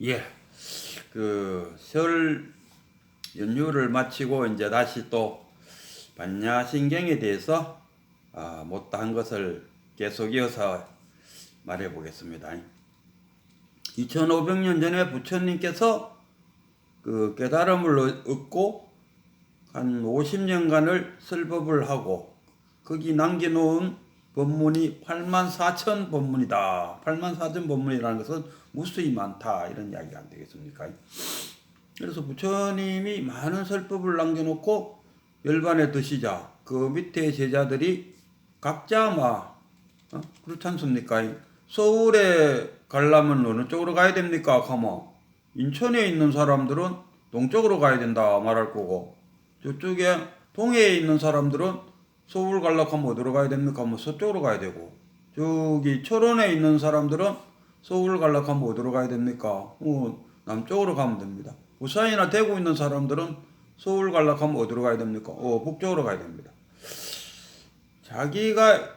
예, 설 연휴를 마치고 이제 다시 또 반야신경에 대해서 못다한 것을 계속 이어서 말해 보겠습니다. 2500년 전에 부처님께서 그 깨달음을 얻고 한 50년간을 설법을 하고 거기 남겨놓은 법문이 84,000 법문이다. 84,000 법문이라는 것은 무수히 많다. 이런 이야기가 안 되겠습니까? 그래서 부처님이 많은 설법을 남겨놓고 열반에 드시자 그 밑에 제자들이 각자 그렇지 않습니까? 서울에 가려면 어느 쪽으로 가야 됩니까? 하면 인천에 있는 사람들은 동쪽으로 가야 된다 말할 거고 저쪽에 동해에 있는 사람들은 서울 가려고 하면 어디로 가야 됩니까? 하면 서쪽으로 가야 되고 저기 철원에 있는 사람들은 서울 가려고 하면 어디로 가야 됩니까? 남쪽으로 가면 됩니다. 부산이나 대구 있는 사람들은 서울 가려고 하면 어디로 가야 됩니까? 북쪽으로 가야 됩니다. 자기가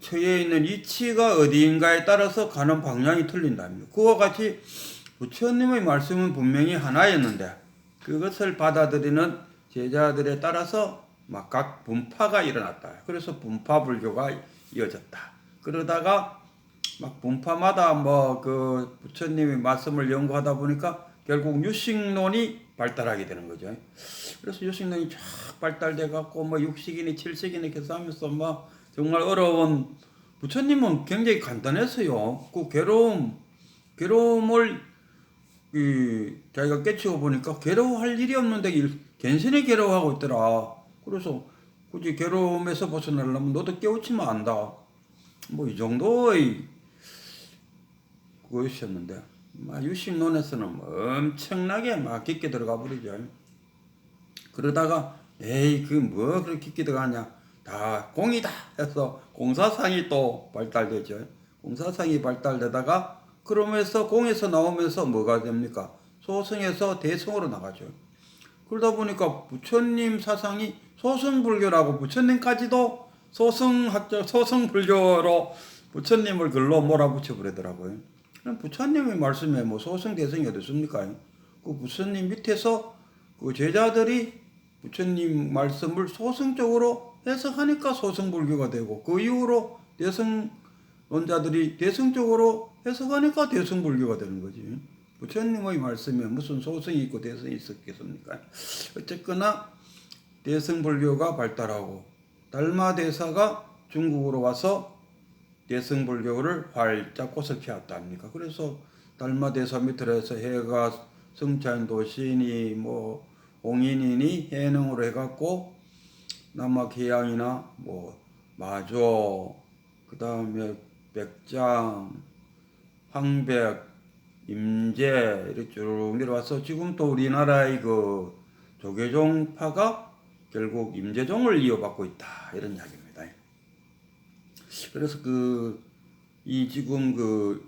처해 있는 위치가 어디인가에 따라서 가는 방향이 틀린답니다. 그와 같이 부처님의 말씀은 분명히 하나였는데 그것을 받아들이는 제자들에 따라서 막 각 분파가 일어났다. 그래서 분파불교가 이어졌다. 그러다가 막 분파마다 그 부처님의 말씀을 연구하다 보니까 결국 유식론이 발달하게 되는 거죠. 그래서 유식론이 쫙 발달돼 갖고 육식이니 칠식이니 계산하면서 정말 어려운 부처님은 굉장히 간단했어요. 그 괴로움을 자기가 깨치고 보니까 괴로워할 일이 없는데 괜시리 괴로워하고 있더라. 그래서 굳이 괴로움에서 벗어나려면 너도 깨우치면 안다. 이 정도의 그것이었는데 유식론에서는 엄청나게 깊게 들어가 버리죠. 그러다가 그렇게 깊게 들어가냐, 다 공이다 해서 공사상이 또 발달되죠. 공사상이 발달되다가 그러면서 공에서 나오면서 뭐가 됩니까? 소승에서 대승으로 나가죠. 그러다 보니까 부처님 사상이 소승불교라고 부처님까지도 소승불교로 부처님을 글로 몰아붙여 버리더라고요. 부처님의 말씀에 소승 대승이 어디 있습니까? 그 부처님 밑에서 그 제자들이 부처님 말씀을 소승적으로 해석하니까 소승불교가 되고 그 이후로 대승론자들이 대승적으로 해석하니까 대승불교가 되는 거지. 부처님의 말씀에 무슨 소승이 있고 대승이 있었겠습니까? 어쨌거나 대승불교가 발달하고 달마대사가 중국으로 와서 대승불교를 활짝 꽃을 피웠다 합니까? 그래서 달마대사 밑으로 해서 해가 성찬도 시인이 홍인이니 해능으로 해갖고 남악해양이나 마조 그 다음에 백장 황백 임제 이렇게 쭉 내려와서 지금 또 우리나라의 그 조계종파가 결국 임재종을 이어받고 있다 이런 이야기입니다. 그래서 지금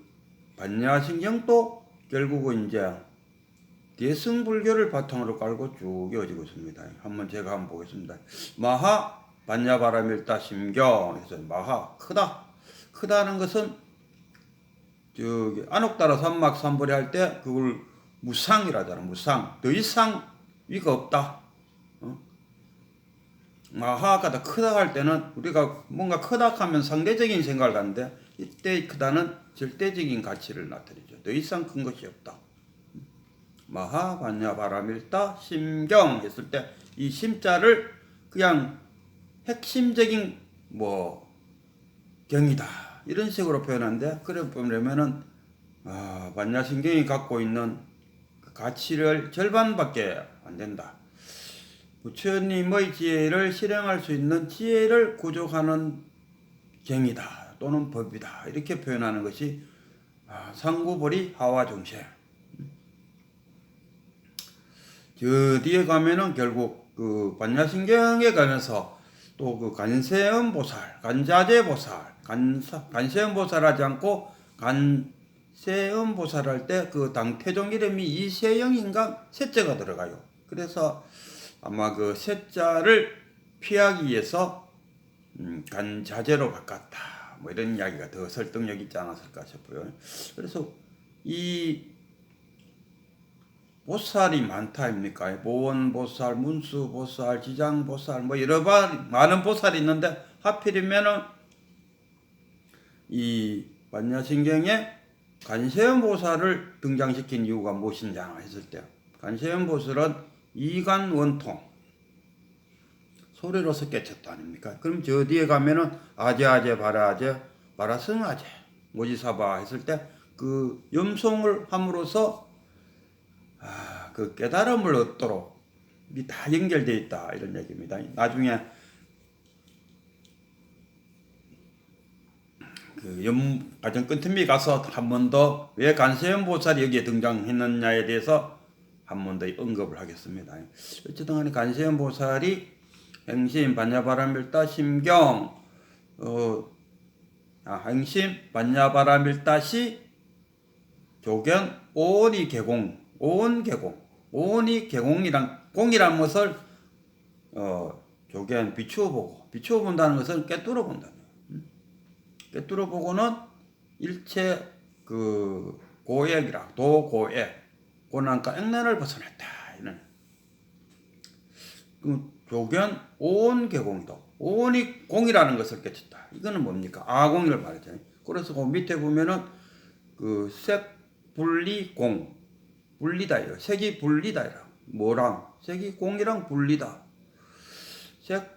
반야신경도 결국은 이제 대승불교를 바탕으로 깔고 쭉 이어지고 있습니다. 제가 보겠습니다. 마하 반야바라밀다 심경 해서 마하 크다는 것은 안옥따라 삼막삼벌이 할 때 그걸 무상이라잖아. 무상. 더 이상 위가 없다. 마하가 더 크다 할 때는 우리가 뭔가 크다 하면 상대적인 생각을 하는데 이때 크다는 절대적인 가치를 나타내죠. 더 이상 큰 것이 없다. 마하 반야 바라밀다 심경 했을 때 이 심자를 그냥 핵심적인 경이다 이런 식으로 표현하는데 그래 보면은 반야신경이 갖고 있는 가치를 절반밖에 안 된다. 부처님의 지혜를 실행할 수 있는 지혜를 구족하는 경이다 또는 법이다 이렇게 표현하는 것이 상구벌이 하와종세. 저 뒤에 가면은 결국 그 반야신경에 관해서 또 그 간세음보살, 간자재보살, 간세음보살 하지 않고 간세음보살 할 때 그 당태종 이름이 이세영인가 셋째가 들어가요. 그래서 아마 그 셋자를 피하기 위해서 간자재로 바꿨다. 이런 이야기가 더 설득력 있지 않았을까 싶어요. 그래서 이 보살이 많다 아닙니까? 보원보살, 문수보살, 지장보살 뭐 여러 많은 보살이 있는데 하필이면은 이 반야신경에 간세음보살을 등장시킨 이유가 무엇이냐 했을 때 간세음보살은 이간원통 소리로서 깨쳤다 아닙니까? 그럼 저 뒤에 가면은 아제아제 바라아제 바라승아제 모지사바 했을 때 그 염송을 함으로써 그 깨달음을 얻도록 이 다 연결되어 있다 이런 얘기입니다. 나중에 그 가정 끈틈이 가서 한 번 더 왜 간세음보살이 여기에 등장했느냐에 대해서 한 번 더 언급을 하겠습니다. 어쨌든 간에 간세음보살이 행심 반야바라밀다 심경 행심 반야바라밀다시 조견 오온이 개공 오온 개공 오온이 개공이란 공이란 것을 조견 비추어 본다는 것은 꿰뚫어 본다는 거예요. 꿰뚫어 보고는 일체 그 고액이라 도고액 고난과 액난을 벗어냈다 이런 그 조견 오온 개공이다. 오온이 공이라는 것을 깨쳤다. 이거는 뭡니까? 아공을 말하잖아요. 그래서 그 밑에 보면은 그 색 분리 공 분리다 이거 색이 분리다 이라 뭐랑 색이 공이랑 분리다. 색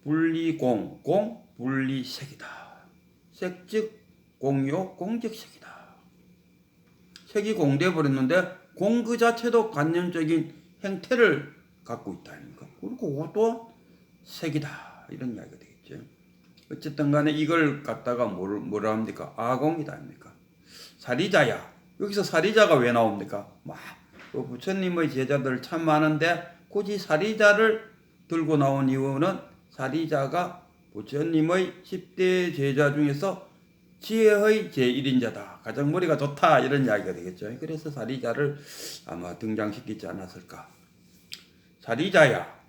분리 공 분리 색이다. 색즉 공요 공즉 색이다. 색이 공돼 버렸는데 공 그 자체도 관념적인 형태를 갖고 있다 아닙니까? 그리고 그것도 색이다 이런 이야기가 되겠죠. 어쨌든 간에 이걸 갖다가 뭐라 합니까? 아공이다 아닙니까? 사리자야. 여기서 사리자가 왜 나옵니까? 막 부처님의 제자들 참 많은데 굳이 사리자를 들고 나온 이유는 사리자가 부처님의 10대 제자 중에서 지혜의 제1인자다. 가장 머리가 좋다 이런 이야기가 되겠죠. 그래서 사리자를 아마 등장시키지 않았을까. 사리자야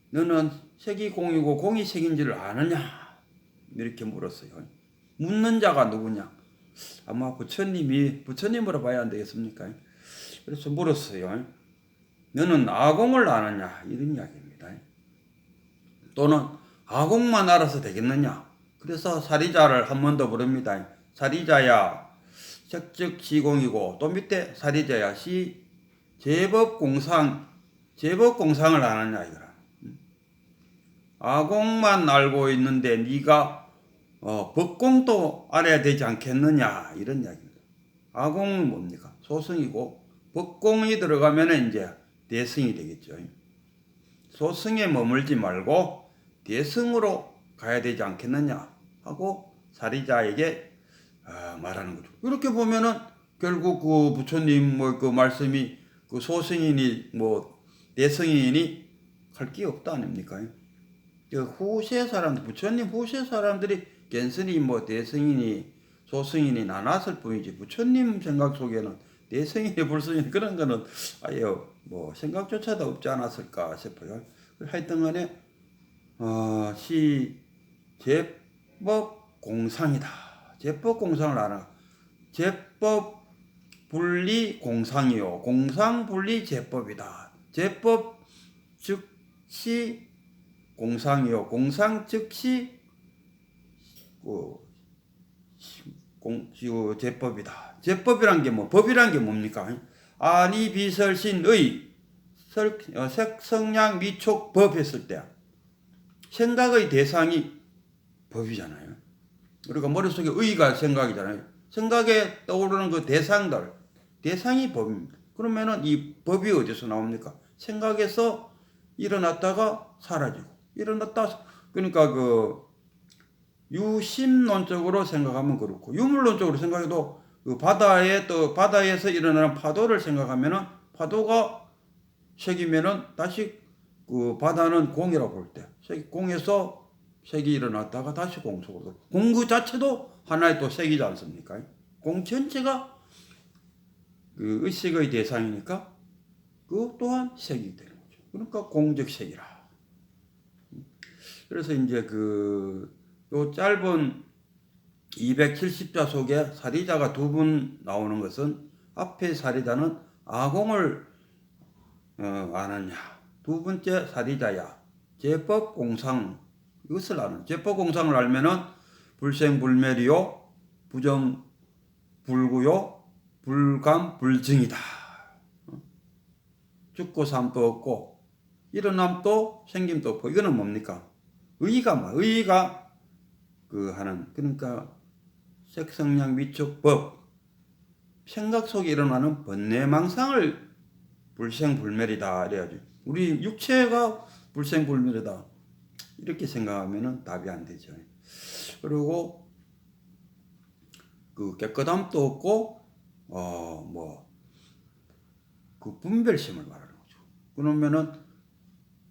너는 색이 공이고 공이 색인 줄 아느냐? 이렇게 물었어요. 묻는 자가 누구냐? 아마 부처님으로 봐야 안 되겠습니까? 그래서 물었어요. 너는 아공을 아느냐? 이런 이야기입니다. 또는 아공만 알아서 되겠느냐? 그래서 사리자를 한 번 더 부릅니다. 사리자야 색즉 시공이고 또 밑에 사리자야 시 제법공상을 아느냐 이거라. 아공만 알고 있는데 네가 법공도 알아야 되지 않겠느냐 이런 이야기입니다. 아공은 뭡니까? 소승이고 법공이 들어가면 이제 대승이 되겠죠. 소승에 머물지 말고 대승으로 가야 되지 않겠느냐 하고 사리자에게 말하는 거죠. 이렇게 보면은 결국 그 부처님 그 말씀이 그 소승이니 대승이니 할 게 없다 아닙니까? 후세 사람들 부처님 후세 사람들이 겐스니 대승이니 소승이니 나눴을 뿐이지 부처님 생각 속에는 대승이니 불승이니 그런 거는 아예 생각조차도 없지 않았을까 싶어요. 하여튼 간에 시 제법 공상이다. 제법 공상을 알아. 제법 분리 공상이요. 공상 분리 제법이다. 제법 즉시 공상이요. 공상 즉시 제법이다. 제법이란 게 법이란 게 뭡니까? 아니 비설신의 색성량 미촉 법 했을 때 생각의 대상이 법이잖아요. 우리가 머릿속에 의가 생각이잖아요. 생각에 떠오르는 그 대상이 법입니다. 그러면은 이 법이 어디서 나옵니까? 생각에서 일어났다가 사라지고 일어났다 그러니까 그 유심론적으로 생각하면 그렇고 유물론적으로 생각해도 그 바다에서 일어나는 파도를 생각하면은 파도가 색이면은 다시 그 바다는 공이라고 볼 때 공에서 색이 일어났다가 다시 공 속으로 공 그 자체도 하나의 또 색이지 않습니까? 공 전체가 그 의식의 대상이니까 그 또한 색이 되는 거죠. 그러니까 공적 색이라. 그래서 이제 요 짧은 270자 속에 사리자가 두 분 나오는 것은 앞에 사리자는 아공을 아느냐. 두 번째 사리자야. 제법공상 이것을 아는. 제법공상을 알면은 불생불멸이요, 부정불구요, 불감불증이다. 죽고 삶도 없고 일어남도 생김도 없고 이거는 뭡니까? 의의가 하는, 그러니까 색성량 위축법, 생각 속에 일어나는 번뇌망상을 불생불멸이다 이래야지. 우리 육체가 불생불멸이다 이렇게 생각하면은 답이 안 되죠. 그리고 깨끗함도 없고 분별심을 말하는 거죠. 그러면은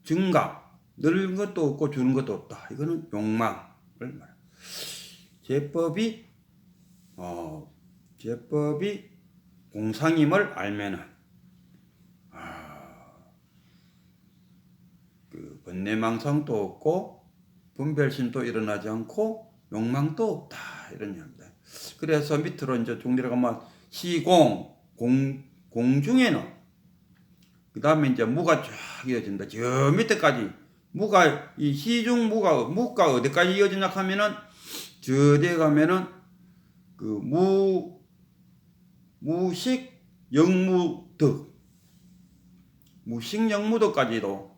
증각, 늙은 것도 없고 주는 것도 없다. 이거는 욕망을 말해요. 제법이 공상임을 알면은 번뇌망상도 없고 분별심도 일어나지 않고 욕망도 없다 이런 얘기입니다. 그래서 밑으로 이제 쭉 내려가면 시공, 공중에는 그 다음에 이제 무가 쫙 이어진다. 저 밑에까지 무가, 이 시중 무가 어디까지 이어지냐 하면은 저 뒤에 가면은 무식 영무득, 무식 영무득까지도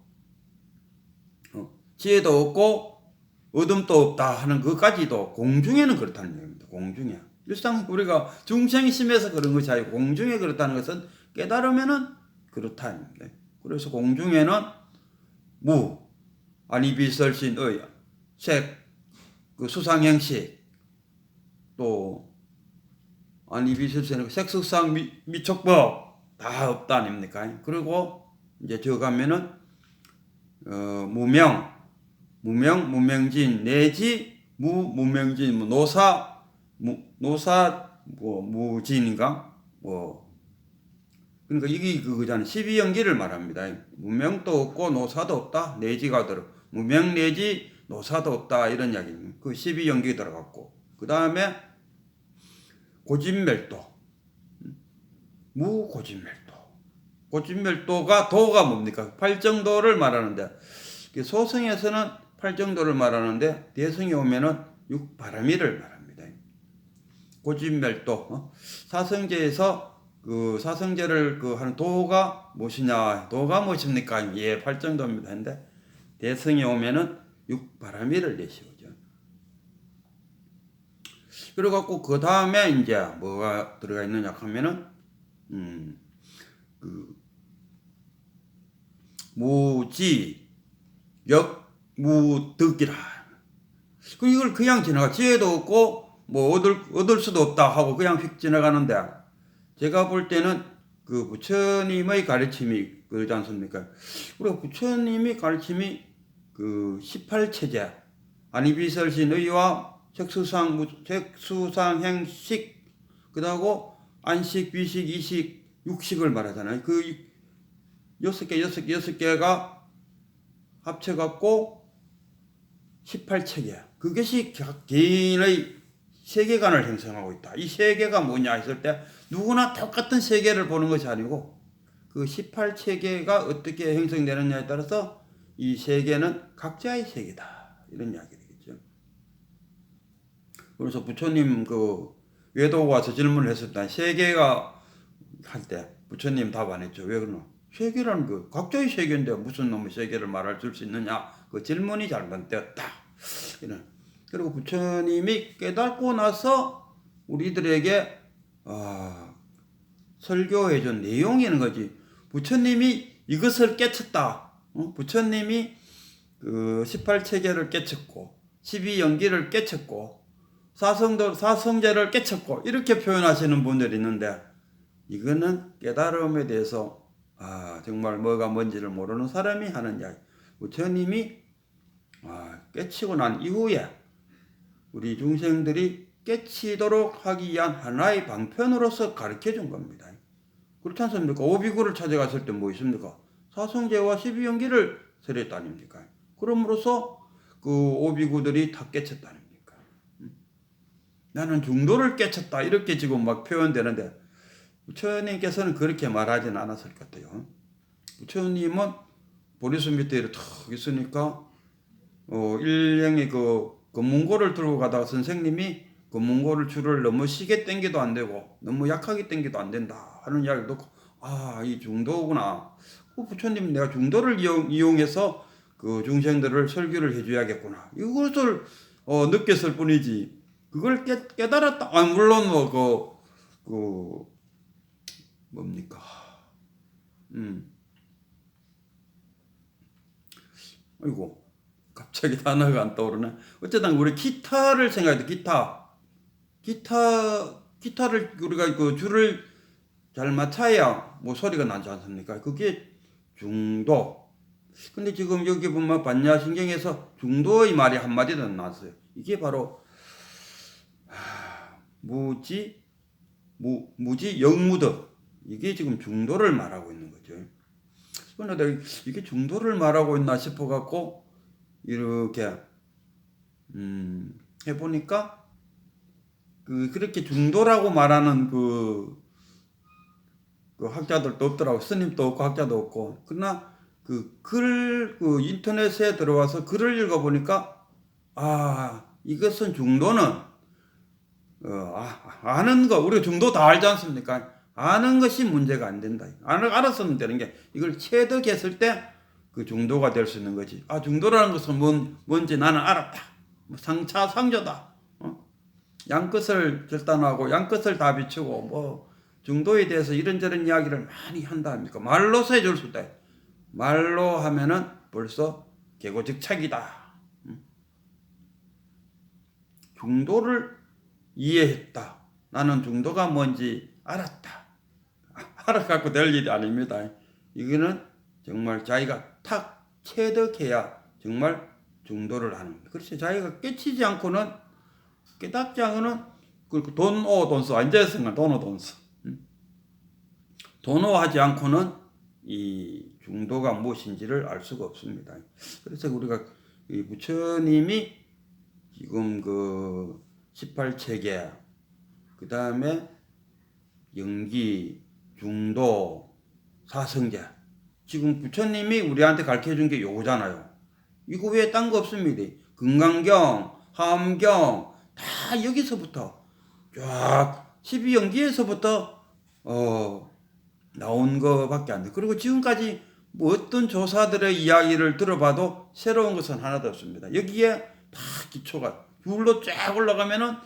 지혜도 없고 어둠도 없다 하는 그까지도 공중에는 그렇다는 얘기입니다. 공중에. 일상 우리가 중생이 심해서 그런 것이 아니고 공중에 그렇다는 것은 깨달으면은 그렇다는 겁니다. 그래서 공중에는 무, 아니비설신의, 색, 수상행식, 또 아니비설신의 색수상 미촉법 다 없다 아닙니까? 그리고 이제 저 가면은 무명진 내지 무명진 무진인가 그러니까 이게 그거잖아요. 12연기를 말합니다. 무명도 없고 노사도 없다. 내지가 들어. 무명 내지 노사도 없다 이런 이야기입니다. 그 12연기 들어갔고 그 다음에 고진멸도, 무고진멸도. 고진멸도가 도가 뭡니까? 팔정도를 말하는데 소승에서는 팔정도를 말하는데 대승에 오면은 육바라미를 말합니다. 고진멸도. 사성제에서 사성제를 하는 도가 무엇이냐? 도가 무엇입니까? 예, 팔정도입니다. 근데 대승에 오면은 육바라미를 내시오죠. 그리고 갖고 그 다음에 이제 뭐가 들어가 있느냐 하면은 무지 역무득이라. 이걸 그냥 지나가. 지혜도 없고 뭐 얻을 수도 없다 하고 그냥 휙 지나가는데 제가 볼 때는 부처님의 가르침이 그러지 않습니까? 우리가 부처님이 가르침이 18체제 아니비설신의와 색수상행식 그다고 안식, 비식, 이식, 육식을 말하잖아요. 여섯 개가 합쳐갖고 18체계. 그것이 개인의 세계관을 형성하고 있다. 이 세계가 뭐냐 했을 때 누구나 똑같은 세계를 보는 것이 아니고 18체계가 어떻게 형성되느냐에 따라서 이 세계는 각자의 세계다. 이런 이야기 되겠죠. 그래서 부처님 외도 와서 질문을 했을 때 세계가 할 때 부처님 답 안 했죠. 왜 그러나? 세계라는 각자의 세계인데 무슨 놈의 세계를 말할 수 있느냐? 그 질문이 잘못되었다. 그리고 부처님이 깨닫고 나서 우리들에게 설교해준 내용이 있는 거지. 부처님이 이것을 깨쳤다. 부처님이 18체계를 깨쳤고 12연기를 깨쳤고 사성제를 깨쳤고 이렇게 표현하시는 분들이 있는데 이거는 깨달음에 대해서 정말 뭐가 뭔지를 모르는 사람이 하는 이야기. 부처님이 깨치고 난 이후에 우리 중생들이 깨치도록 하기 위한 하나의 방편으로서 가르쳐준 겁니다. 그렇지 않습니까? 오비구를 찾아갔을 때 뭐 있습니까? 사성제와 12연기를 설했다 아닙니까? 그럼으로써 오비구들이 다 깨쳤다 아닙니까? 나는 중도를 깨쳤다 이렇게 지금 막 표현되는데 부처님께서는 그렇게 말하진 않았을 것 같아요. 부처님은 보리수 밑에 이렇게 탁 있으니까 일행이 그 검문고를 들고 가다가 선생님이 검문고를 줄을 너무 시게 당겨도 안 되고 너무 약하게 당겨도 안 된다 하는 이야기를 듣고 이 중도구나. 부처님 내가 중도를 이용해서 그 중생들을 설교를 해줘야겠구나. 이것을 느꼈을 뿐이지 그걸 깨달았다. 물론 뭡니까? 아이고 갑자기 단어가 안 떠오르네. 어쨌든 우리 기타를 생각해도 기타를 우리가 그 줄을 잘 맞춰야 뭐 소리가 나지 않습니까? 그게 중도. 근데 지금 여기 보면 반야신경에서 중도의 말이 한마디도 안 나왔어요. 이게 바로 무지 영무덕. 이게 지금 중도를 말하고 있는 거죠. 그런데 이게 중도를 말하고 있나 싶어 갖고 이렇게 해보니까 그렇게 중도라고 말하는 그 학자들도 없더라고. 스님도 없고 학자도 없고. 그러나 그 인터넷에 들어와서 글을 읽어보니까 이것은 중도는 아는 거 우리가 중도 다 알지 않습니까? 아는 것이 문제가 안 된다. 알았으면 되는 게 이걸 체득했을 때 그 중도가 될 수 있는 거지. 중도라는 것은 뭔지 나는 알았다. 상조다. 양끝을 결단하고 양끝을 다 비추고 중도에 대해서 이런저런 이야기를 많이 한다 합니까? 말로서 해줄 수 있다. 말로 하면은 벌써 개고즉착이다. 중도를 이해했다. 나는 중도가 뭔지 알았다. 알아갖고 될 일이 아닙니다. 이거는 정말 자기가 탁 체득해야 정말 중도를 하는 거예요. 그렇지. 자기가 깨치지 않고는 깨닫지 않고는 돈수 앉아있으면 돈수 돈오하지 않고는 이 중도가 무엇인지를 알 수가 없습니다. 그래서 우리가 이 부처님이 지금 그 18체계 그 다음에 영기 중도 사성제 지금 부처님이 우리한테 가르쳐준 게 요거잖아요. 이거 외에 딴 거 없습니다. 금강경, 화엄경 다 여기서부터 쫙 12연기에서부터 나온 거밖에 안 돼. 그리고 지금까지 뭐 어떤 조사들의 이야기를 들어봐도 새로운 것은 하나도 없습니다. 여기에 다 기초가 줄로 쫙 올라가면은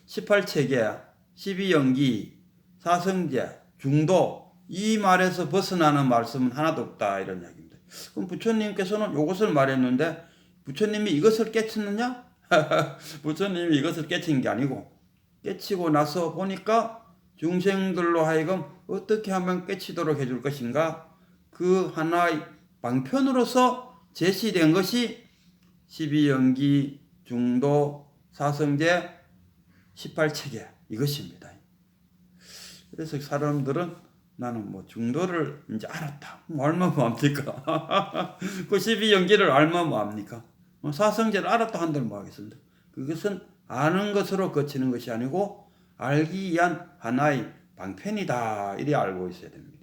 18체계, 12연기, 사성제, 중도 이 말에서 벗어나는 말씀은 하나도 없다 이런 이야기입니다. 그럼 부처님께서는 이것을 말했는데 부처님이 이것을 깨쳤느냐? 부처님이 이것을 깨친 게 아니고 깨치고 나서 보니까 중생들로 하여금 어떻게 하면 깨치도록 해줄 것인가 그 하나의 방편으로서 제시된 것이 12연기 중도 사성제 18체계 이것입니다. 그래서 사람들은 나는 뭐 중도를 이제 알았다. 얼마나 뭐합니까? 그 12연기를 얼마나 뭐합니까? 사성제를 알았다 한들 뭐 하겠습니다. 그것은 아는 것으로 거치는 것이 아니고 알기 위한 하나의 방편이다. 이래 알고 있어야 됩니다.